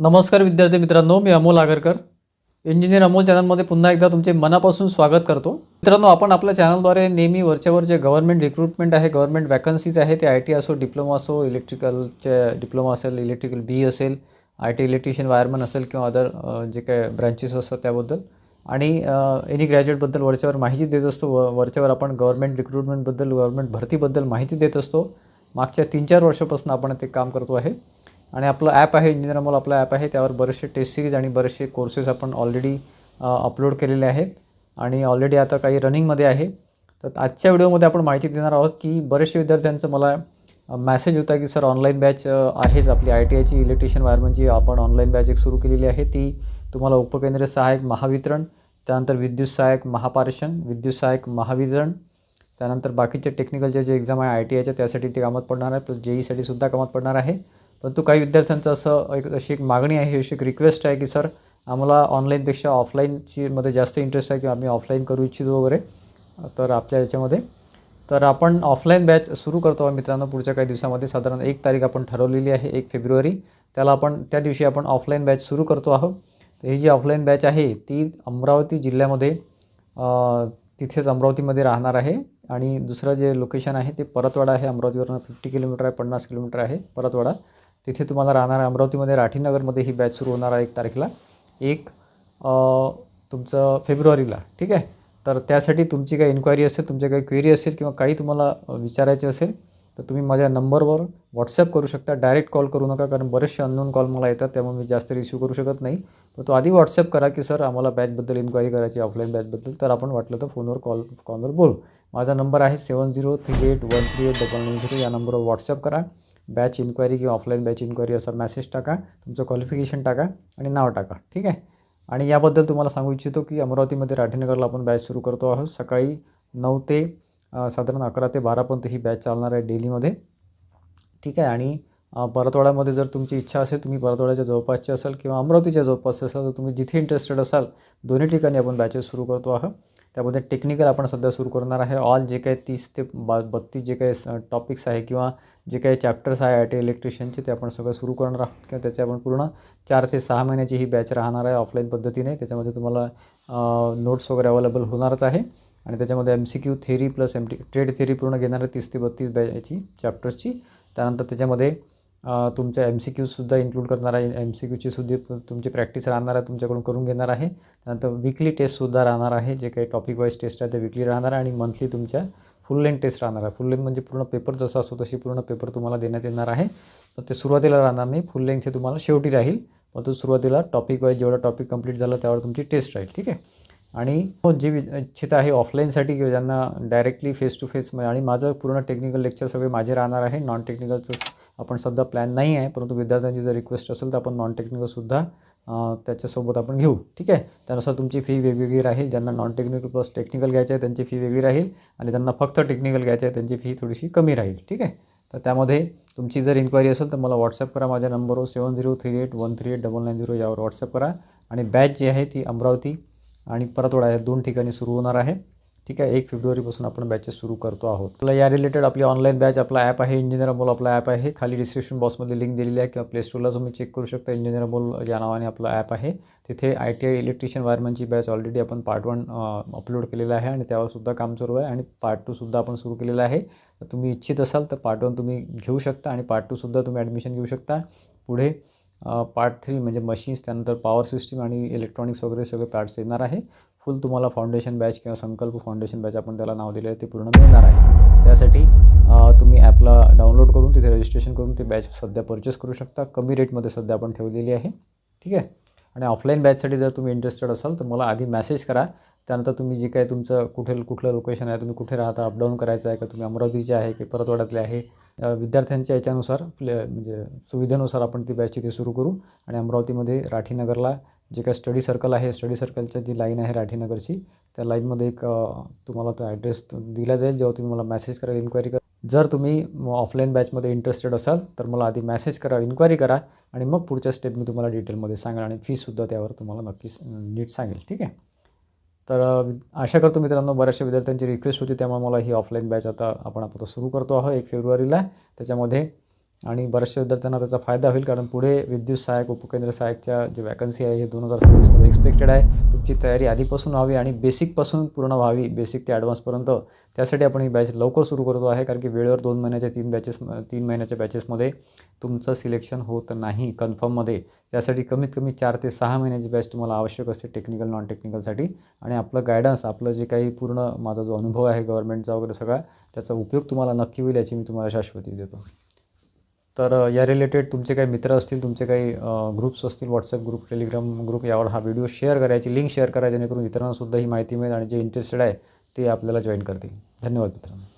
नमस्कार विद्यार्थी मित्रांनो, मी अमोल आगरकर. इंजिनियर अमोल चॅनलमध्ये पुन्हा एकदा तुमचे मनापासून स्वागत करतो. मित्रांनो, आपण आपल्या चॅनलद्वारे नेहमी वरच्यावर जे गव्हर्नमेंट रिक्रुटमेंट आहे, गव्हर्नमेंट वॅकन्सीज आहे, ते IT असो, डिप्लोमा असो, इलेक्ट्रिकलचे डिप्लोमा असेल, इलेक्ट्रिकल बी असेल, IT इलेक्ट्रिशियन वायरमन असेल किंवा अदर जे काही ब्रँचेस असतात त्याबद्दल आणि एनी ग्रॅज्युएटबद्दल वरच्यावर माहिती देत असतो. वरच्यावर आपण गव्हर्नमेंट रिक्रुटमेंटबद्दल, गव्हर्नमेंट भरतीबद्दल माहिती देत असतो. मागच्या 3-4 वर्षापासून आपण ते काम करतो आहे. आणि आपलं ॲप आहे इंजिनियर अमोल, आपलं ॲप आहे. त्यावर बरेचसे टेस्ट सिरीज आणि बरेचसे कोर्सेस आपण ऑलरेडी अपलोड केलेले आहेत आणि ऑलरेडी आता काही रनिंगमध्ये आहे. तर आजच्या व्हिडिओमध्ये आपण माहिती देणार आहोत की बरेचसे विद्यार्थ्यांचं मला मेसेज होता की सर ऑनलाईन बॅच आहेच आपली ITIची इलेक्ट्रिशियन वायरमनची आपण ऑनलाईन बॅच एक सुरू केलेली आहे. ती तुम्हाला उपकेंद्रीय सहाय्यक महावितरण, त्यानंतर विद्युत सहाय्यक महापारेषण, विद्युत सहाय्यक महावितरण, त्यानंतर बाकीचे टेक्निकलचे जे एक्झाम आहे ITIच्या त्यासाठी ते कामात पडणार आहे. प्लस JEEसाठी सुद्धा कामात पडणार आहे. परंतु काही विद्यार्थ्यांचं अशी एक मागणी आहे, अशी एक रिक्वेस्ट आहे की सर आम्हाला ऑनलाईनपेक्षा ऑफलाईनची मध्ये जास्त इंटरेस्ट आहे किंवा आम्ही ऑफलाईन करू इच्छितो वगैरे. तर आपल्या याच्यामध्ये तर आपण ऑफलाईन बॅच सुरू करतो आहे मित्रांनो पुढच्या काही दिवसामध्ये. साधारण 1 तारीख आपण ठरवलेली आहे, 1 फेब्रुवारी. त्या दिवशी आपण ऑफलाईन बॅच सुरू करतो आहोत. तर ही जी ऑफलाईन बॅच आहे ती अमरावती जिल्ह्यामध्ये तिथेच अमरावतीमध्ये राहणार आहे. आणि दुसरं जे लोकेशन आहे ते परतवाडा आहे. अमरावतीवरून 50 किलोमीटर आहे, 50 किलोमीटर आहे परतवाडा. तिथे तुम्हाला राहणार आहे. अमरावतीमध्ये राठीनगरमध्ये ही बॅच सुरू होणार आहे 1 तारखेला, 1 तुमचं फेब्रुवारीला. ठीक आहे. तर त्यासाठी तुमची काही इन्क्वायरी असेल, तुमची काही क्वेरी असेल किंवा काही तुम्हाला विचारायचे असेल तर तुम्ही माझ्या नंबरवर व्हॉट्सॲप करू शकता. डायरेक्ट कॉल करू नका, कारण बरेचसे अननोन कॉल मला येतात, त्यामुळे मी जास्त रिसिव्ह करू शकत नाही. तर तो आधी व्हॉट्सॲप करा की सर आम्हाला बॅचबद्दल इन्क्वायरी करायची, ऑफलाईन बॅचबद्दल. तर आपण वाटलं तर फोनवर कॉलवर बोलू. माझा नंबर आहे 7038138990. या नंबरवर व्हॉट्सॲप करा. बॅच इन्क्वायरी किंवा ऑफलाईन बॅच इन्क्वायरी असा मेसेज टाका, तुमचं क्वालिफिकेशन टाका आणि नाव टाका. ठीक आहे. आणि याबद्दल तुम्हाला सांगू इच्छितो की अमरावतीमध्ये राठीनगरला आपण बॅच सुरू करतो आहोत. सकाळी 9 ते साधारण 11 ते 12पर्यंत ही बॅच चालणार आहे डेलीमध्ये. ठीक आहे. आणि परतवाड्यामध्ये जर तुमची इच्छा असेल, तुम्ही परतवाड्याच्या जवळपासचे असाल किंवा अमरावतीच्या जवळपासचे असाल, तर तुम्ही जिथे इंटरेस्टेड असाल दोन्ही ठिकाणी आपण बॅचेस सुरू करतो आहोत. त्यामध्ये टेक्निकल आपण सध्या सुरू करणार आहे. ऑल जे काही 30 ते 32 जे काही टॉपिक्स आहे किंवा जे काही चॅप्टर्स आहे IT इलेक्ट्रिशियनचे ते आपण सगळं सुरू करणार आहोत. किंवा त्याचे आपण पूर्ण 4 ते 6 महिन्याची ही बॅच राहणार आहे ऑफलाईन पद्धतीने. त्याच्यामध्ये तुम्हाला नोट्स वगैरे अवेलेबल होणारच आहे. आणि त्याच्यामध्ये MCQ theory plus trade theory पूर्ण घेणार आहे 30 ते 32 बॅचची चॅप्टर्सची. त्यानंतर त्याच्यामध्ये तुमच्या MCQसुद्धा इन्क्लूड करणार आहे. MCQची सुद्धा तुमची प्रॅक्टिस राहणार आहे, तुमच्याकडून करून घेणार आहे. त्यानंतर विकली टेस्टसुद्धा राहणार आहे. जे काही टॉपिक वाईज टेस्ट आहे ते विकली राहणार आहे. आणि मंथली तुमच्या फुल लेंथ टेस्ट राहणार आहे. फुल लेंथ म्हणजे पूर्ण पेपर जसा असतो तशी पूर्ण पेपर तुम्हाला देण्यात येणार आहे. तर ते सुरुवातीला राहणार नाही, फुल लेंथ हे तुम्हाला शेवटी राहील. पण तो सुरुवातीला टॉपिक वाईज जेवढा टॉपिक कंप्लीट झाला त्यावर तुमची टेस्ट राहील. ठीक आहे. आणि जी इच्छित आहे ऑफलाईनसाठी किंवा ज्यांना डायरेक्टली फेस टू फेस, आणि माझं पूर्ण टेक्निकल लेक्चर सगळे माझे राहणार आहे. नॉन टेक्निकलचं आपण सध्या प्लॅन नाही आहे, परंतु विद्यार्थ्यांची जर रिक्वेस्ट असेल तर आपण नॉन टेक्निकलसुद्धा त्याच्यासोबत आपण घेऊ. ठीक आहे. त्यानुसार तुमची फी वेगवेगळी राहील. ज्यांना नॉन टेक्निकल प्लस टेक्निकल घ्यायचं आहे त्यांची फी वेगळी राहील आणि ज्यांना फक्त टेक्निकल घ्यायचं आहे त्यांची फी थोडीशी कमी राहील. ठीक आहे. तर त्यामध्ये तुमची जर इन्क्वायरी असेल तर मला व्हॉट्सॲप करा. माझ्या नंबरवर 7038138990 यावर व्हॉट्सॲप करा. आणि बॅच जी आहे ती अमरावती आणि परतवाडा या 2 ठिकाणी सुरू होणार आहे. ठीक आहे. 1 फेब्रुवारीपासून आपण बॅचेस सुरू करतो आहोत. आपला या रिलेटेड आपली ऑनलाईन बॅच, आपला ॲप आहे इंजिनियर अमोल, आपला ॲप आहे. खाली डिस्क्रिप्शन बॉक्समध्ये लिंक दिलेली आहे किंवा प्ले स्टोरला तुम्ही चेक करू शकता. इंजिनियर अमोल या नावाने आपला ॲप आहे. तिथे ITI इलेक्ट्रिशियन वायरमनची बॅच ऑलरेडी आपण पार्ट 1 अपलोड केलेला आहे आणि त्यावरसुद्धा काम सुरू आहे. आणि पार्ट 2सुद्धा आपण सुरू केलेला आहे. तर तुम्ही इच्छित असाल तर पार्ट 1 तुम्ही घेऊ शकता आणि पार्ट 2सुद्धा तुम्ही ॲडमिशन घेऊ शकता. पुढे पार्ट 3 म्हणजे मशीन्स, त्यानंतर पॉवर सिस्टीम आणि इलेक्ट्रॉनिक्स वगैरे सगळे पार्ट्स येणार आहे. फुल तुम्हाला फाउंडेशन बॅच किंवा संकल्प फाउंडेशन बॅच आपण त्याला नाव दिले आहे ते पूर्ण मिळणार आहे. त्यासाठी तुम्ही ॲपला डाउनलोड करून तिथे रजिस्ट्रेशन करून ते बॅच सध्या परचेस करू शकता. कमी रेटमध्ये सध्या आपण ठेवलेली आहे. ठीक आहे. आणि ऑफलाईन बॅचसाठी जर तुम्ही इंटरेस्टेड असाल तर मला आधी मेसेज करा. त्यानंतर तुम्ही जे काही तुमचं कुठलं लोकेशन आहे, तुम्ही कुठे राहता, अपडाऊन करायचं आहे का, तुम्ही अमरावतीचे आहे की परतवाड्यातले आहे, विद्यार्थ्यांच्या याच्यानुसार म्हणजे सुविधेनुसार आपण ती बॅच तिथे सुरू करू. आणि अमरावतीमध्ये राठीनगरला जे काही स्टडी सर्कल आहे, स्टडी सर्कलची जी लाईन आहे राठीनगरची, त्या लाईनमध्ये एक तुम्हाला तो ॲड्रेस दिला जाईल जेव्हा तुम्ही मला मेसेज करा, इन्क्वायरी करा. जर तुम्ही ऑफलाईन बॅचमध्ये इंटरेस्टेड असाल तर मला आधी मेसेज करा, इन्क्वायरी करा आणि मग पुढच्या स्टेप मी तुम्हाला डिटेलमध्ये सांगेल आणि फीसुद्धा त्यावर तुम्हाला नक्कीच नीट सांगेल. ठीक आहे. तर आशा करतो मित्रांनो, बऱ्याचशा विद्यार्थ्यांची रिक्वेस्ट होती त्यामुळे मला ही ऑफलाईन बॅच आता सुरू करतो आहोत 1 फेब्रुवारीला. त्याच्यामध्ये आणि बऱ्याचशा विद्यार्थ्यांना त्याचा फायदा होईल, कारण पुढे विद्युत सहाय्यक, उपकेंद्र सहाय्यकच्या जे वॅकन्सी आहे हे 2026मध्ये एक्सपेक्टेड आहे. तुमची तयारी आधीपासून व्हावी आणि बेसिकपासून पूर्ण व्हावी, बेसिक ते ॲडव्हान्सपर्यंत. त्यासाठी आपण ही बॅच लवकर सुरू करतो आहे, कारण की वेळेवर 2 महिन्याच्या 3 महिन्याच्या बॅचेसमध्ये तुमचं सिलेक्शन होत नाही कन्फर्ममध्ये. त्यासाठी कमीत कमी 4 ते 6 महिन्याची बॅच तुम्हाला आवश्यक असते टेक्निकल, नॉन टेक्निकलसाठी. आणि आपलं गायडन्स, आपलं जे काही पूर्ण माझा जो अनुभव आहे गव्हर्नमेंटचा वगैरे सगळा, त्याचा उपयोग तुम्हाला नक्की होईल याची मी तुम्हाला शाश्वती देतो. तर या रिलेटेड तुमचे काही मित्र असतील, तुमचे काही ग्रुप्स असतील, व्हॉट्सअप ग्रुप, टेलिग्राम ग्रुप, यावर हा व्हिडिओ शेअर करायची, लिंक शेअर करा, जेणेकरून इतरांनासुद्धा ही माहिती मिळेल आणि जे इंटरेस्टेड आहे ते आपल्याला जॉईन करतील. धन्यवाद मित्रांनो.